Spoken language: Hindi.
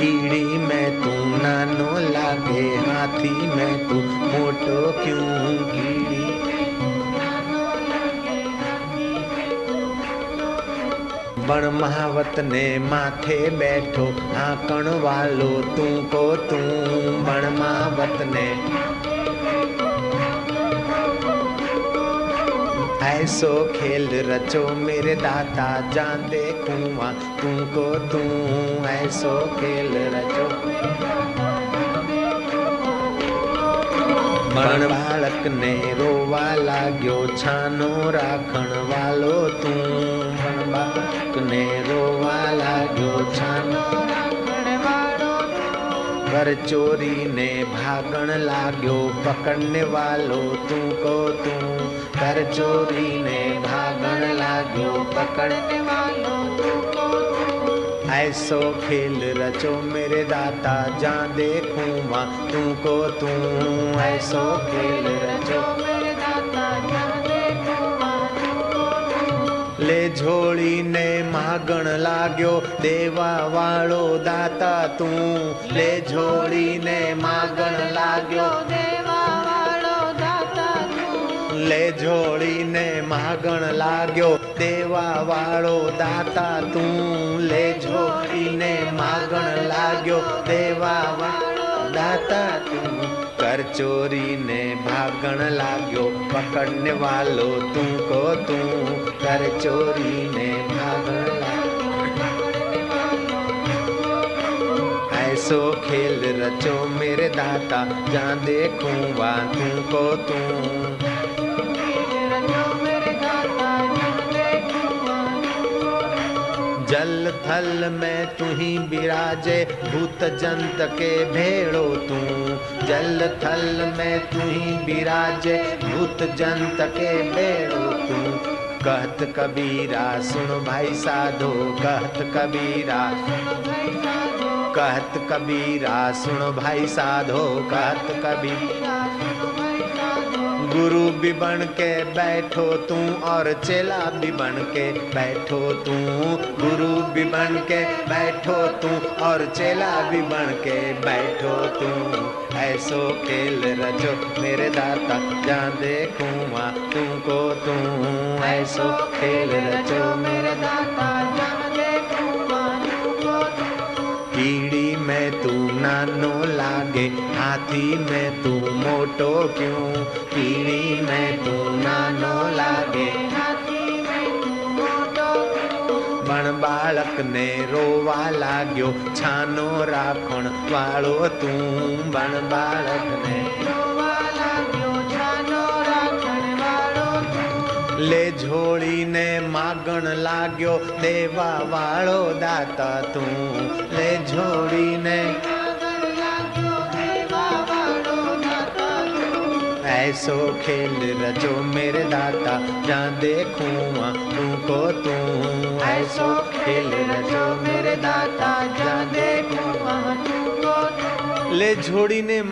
कीड़ी में तू नानो लागे, हाथी में तू मोटो क्यों। कीड़ी बण महावत ने माथे बैठो, आकण वालो तू को तू। बण महावत ने ऐसो खेल रचो मेरे दाता, जान देखूं तू को तू। ऐसो खेल रचो बण बालक ने रोवा लाग्यो, छानो राखण वालो तू। बण बालक ने रोवा लाग्यो, छानो राखण वालो तू। कर चोरी ने भागण लाग्यो, पकड़ने वालो तू को तू। कर चोरी ने भागण लाग्यो, पकड़ने वालो तू को तू। ऐसो खेल रचो मेरे दाता, जान देखूं तू को तू। ऐसो खेल रचो मेरे दाता, जान देखूं तू को तू। ले झोली ने मागण लाग्यो, देवा वालो दाता तू। ले झोली ने मागण लाग्यो, देवा वालो दाता तू। ले झोली ने मागण लाग्यो, देवा वालो दाता तू। ले झोली ने मागण लाग्यो, देवा वालो दाता तू। कर चोरी ने भागण लाग्यो, पकड़ने वालो तू को तू। कर चोरी ने भागण लाग्यो, पकड़ने वालो तू को तू। ऐसो खेल रचो मेरे दाता, जान देखूं तू को तू। जल थल में तू ही विराजे, भूत जंत के भेड़ो तू। जल थल में तू ही विराजे, भूत जंत के भेड़ो तू। कहत कबीरा सुन भाई साधो, कहत कबीरा कहत कबीरा सुन भाई साधो। कहत कबीरा गुरु भी बन के बैठो तू, और चेला भी बन के बैठो तू। गुरु भी बन के बैठो तू, और चेला भी बन के बैठो तू। ऐसो खेल रचो मेरे दाता, जान देखूं तू को तू। ऐसो खेल रचो मेरे दाता, जान देखूं तू को तू। कीड़ी में तू नानो लागे, हाथी में तू मोटो क्यों। कीड़ी में तू नानो लागे, हाथी में तू मोटो क्यों। बण बालक ने रोवा लाग्यो, छानो राखण वालो तू। बण बालक ने रोवा लाग्यो, छानो राखण वालो तू। ले झोली ने मागण लाग्यो, देवा वालो दाता तू। ले झोली ने मागण लाग्यो, देवा वालो दाता तू। ऐसो खेल रचो मेरे दाता, जान देखूं तू को तू। ऐसो खेल रचो मेरे दाता, जान देखूं तू को तू। ले झोली ने